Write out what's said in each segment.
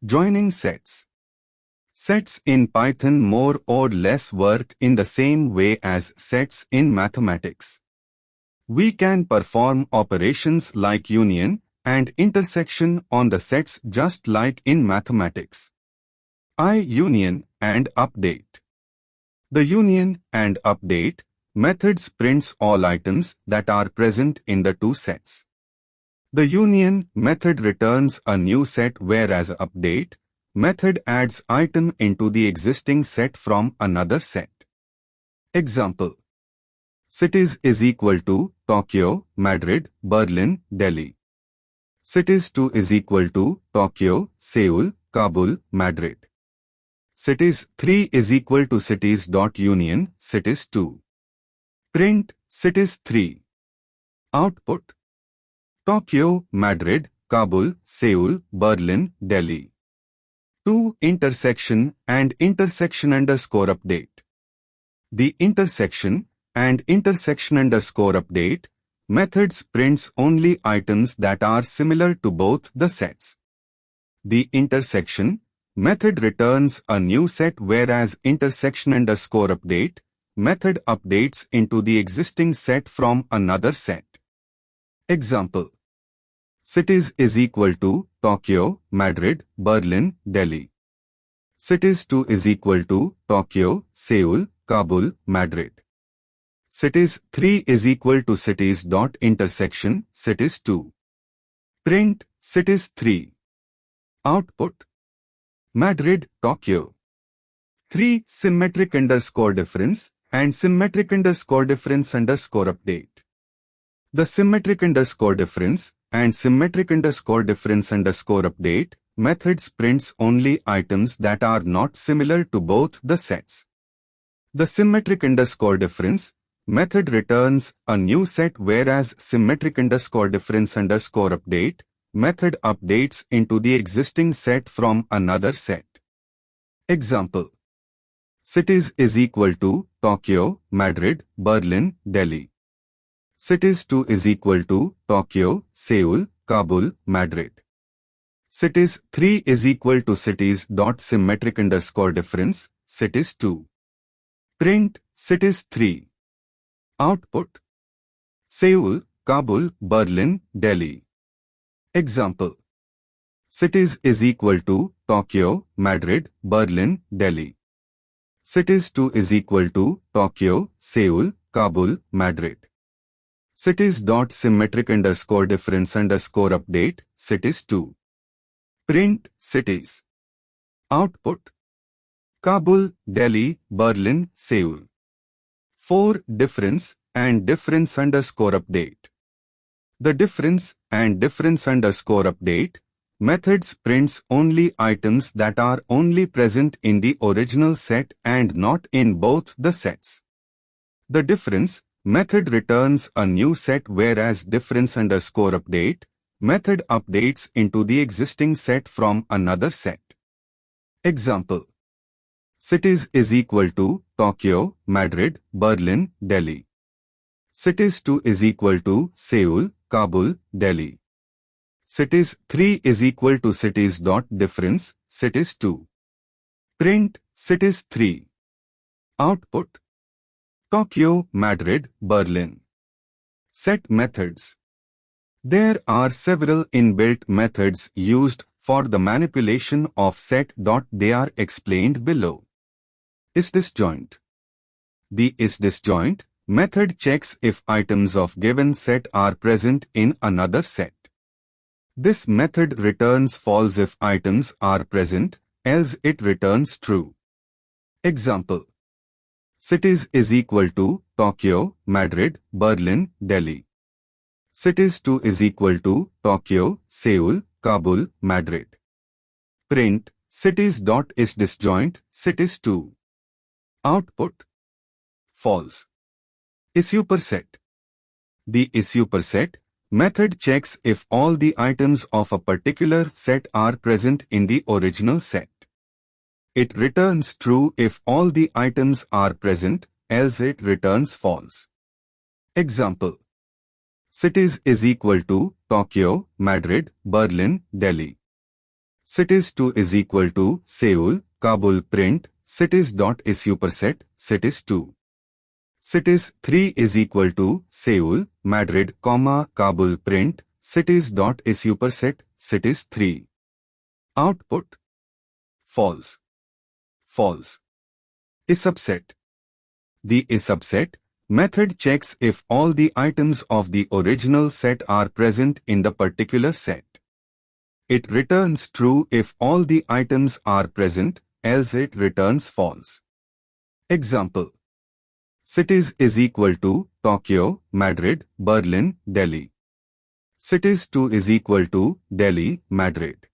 Joining sets. Sets in Python more or less work in the same way as sets in mathematics. We can perform operations like union and intersection on the sets just like in mathematics. Union and update. The union and update methods prints all items that are present in the two sets. The union method returns a new set, whereas update method adds item into the existing set from another set. Example: cities is equal to Tokyo, Madrid, Berlin, Delhi. Cities2 is equal to Tokyo, Seoul, Kabul, Madrid. Cities3 is equal to cities.union, cities2. Print cities3. Output: Tokyo, Madrid, Kabul, Seoul, Berlin, Delhi. 2. Intersection and intersection underscore update. The intersection and intersection underscore update methods prints only items that are similar to both the sets. The intersection method returns a new set, whereas intersection underscore update method updates into the existing set from another set. Example: cities is equal to Tokyo, Madrid, Berlin, Delhi. Cities2 is equal to Tokyo, Seoul, Kabul, Madrid. Cities3 is equal to cities.intersection, cities2. Print cities3. Output: Madrid, Tokyo. 3. Symmetric underscore difference and symmetric underscore difference underscore update. The symmetric underscore difference and symmetric underscore difference underscore update methods prints only items that are not similar to both the sets. The symmetric underscore difference method returns a new set, whereas symmetric underscore difference underscore update method updates into the existing set from another set. Example: cities is equal to Tokyo, Madrid, Berlin, Delhi. Cities2 is equal to Tokyo, Seoul, Kabul, Madrid. Cities3 is equal to cities.symmetric underscore difference, cities2. Print cities3. Output: Seoul, Kabul, Berlin, Delhi. Example: cities is equal to Tokyo, Madrid, Berlin, Delhi. Cities2 is equal to Tokyo, Seoul, Kabul, Madrid. Cities.symmetric underscore difference underscore update, cities2. Print cities. Output: Kabul, Delhi, Berlin, Seoul. 4. Difference and difference underscore update. The difference and difference underscore update methods prints only items that are only present in the original set and not in both the sets. The difference method returns a new set, whereas difference underscore update method updates into the existing set from another set. Example: cities is equal to Tokyo, Madrid, Berlin, Delhi. Cities2 is equal to Seoul, Kabul, Delhi. Cities3 is equal to cities.difference, cities2. Print cities3. Output: Tokyo, Madrid, Berlin. Set methods. There are several inbuilt methods used for the manipulation of set. They are explained below. Isdisjaint. The isdisjaint method checks if items of given set are present in another set. This method returns false if items are present, else it returns true. Example: cities is equal to Tokyo, Madrid, Berlin, Delhi. Cities2 is equal to Tokyo, Seoul, Kabul, Madrid. Print cities.isdisjaint, cities2. Output: false. Issuperset. The issuperset method checks if all the items of a particular set are present in the original set. It returns true if all the items are present, else it returns false. Example: cities is equal to Tokyo, Madrid, Berlin, Delhi. cities2 is equal to Seoul, Kabul print cities.issuperset cities2. Cities3 is equal to Seoul, Madrid, Kabul print cities.issuperset cities3. Output false. False. Issubset. The issubset method checks if all the items of the original set are present in the particular set. It returns true if all the items are present, else it returns false. Example. Cities is equal to Tokyo, Madrid, Berlin, Delhi. Cities2 is equal to Delhi, Madrid.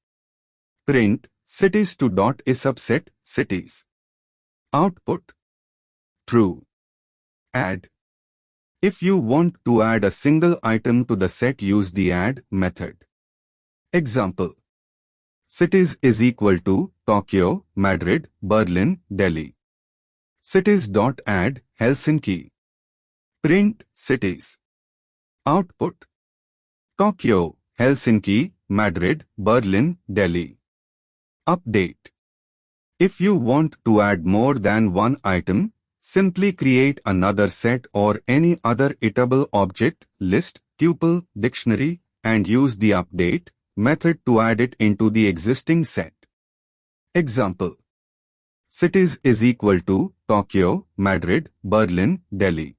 Print cities2.issubset cities. Output true. Add. If you want to add a single item to the set, use the add method. Example. Cities is equal to Tokyo, Madrid, Berlin, Delhi. Cities.add Helsinki. Print cities. Output Tokyo, Helsinki, Madrid, Berlin, Delhi. Update. If you want to add more than one item, simply create another set or any other iterable object, list, tuple, dictionary, and use the update method to add it into the existing set. Example. Cities is equal to Tokyo, Madrid, Berlin, Delhi.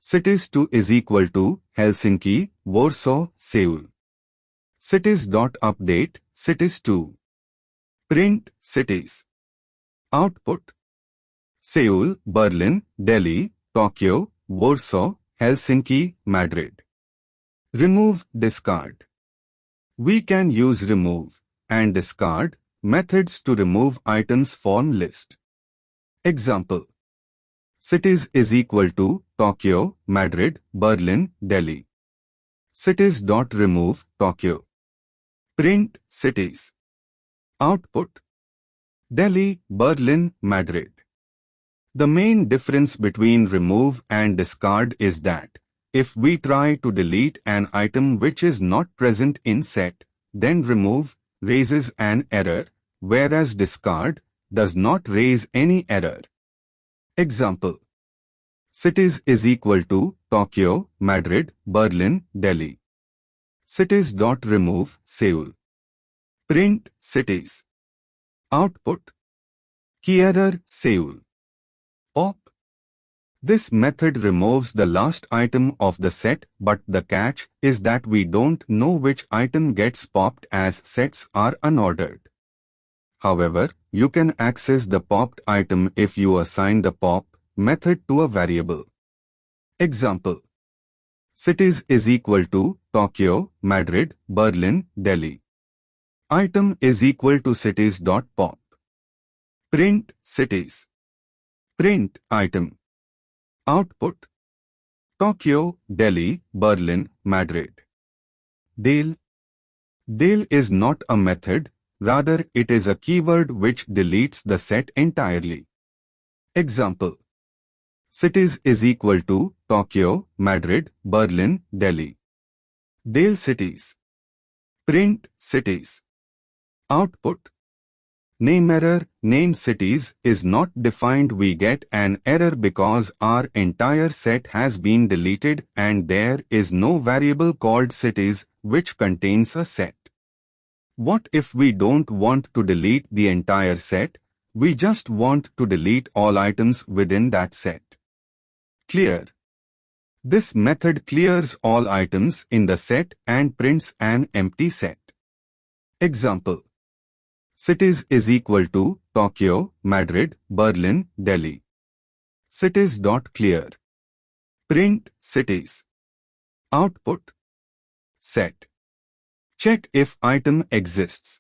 Cities2 is equal to Helsinki, Warsaw, Seoul. Cities.update cities2. Print cities. Output Seoul, Berlin, Delhi, Tokyo, Warsaw, Helsinki, Madrid. Remove, discard. We can use remove and discard methods to remove items from list. Example. Cities is equal to Tokyo, Madrid, Berlin, Delhi. Cities.remove Tokyo. Print cities. Output Delhi, Berlin, Madrid. The main difference between remove and discard is that if we try to delete an item which is not present in set, then remove raises an error, whereas discard does not raise any error. Example. Cities is equal to Tokyo, Madrid, Berlin, Delhi. Cities.remove Seoul. Print cities. Output key error Seoul. Pop. This method removes the last item of the set, but the catch is that we don't know which item gets popped as sets are unordered. However, you can access the popped item if you assign the pop method to a variable. Example. Cities is equal to Tokyo, Madrid, Berlin, Delhi. Item is equal to cities.pop. Print cities. Print item. Output Tokyo, Delhi, Berlin, Madrid. Del. Del is not a method, rather it is a keyword which deletes the set entirely. Example. Cities is equal to Tokyo, Madrid, Berlin, Delhi. Del cities. Print cities. Output name error. Name cities is not defined. We get an error because our entire set has been deleted and there is no variable called cities which contains a set. What if we don't want to delete the entire set? We just want to delete all items within that set. Clear. This method clears all items in the set and prints an empty set. Example. Cities is equal to Tokyo, Madrid, Berlin, Delhi. Cities.clear. Print cities. Output set. Check if item exists.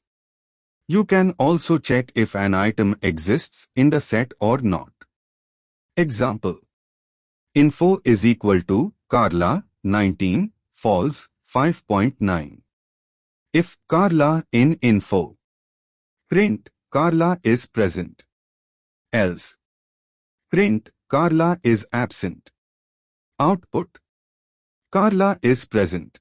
You can also check if an item exists in the set or not. Example. Info is equal to Carla, 19, false, 5.9. If Carla in info. Print Carla is present. Else. Print Carla is absent. Output Carla is present.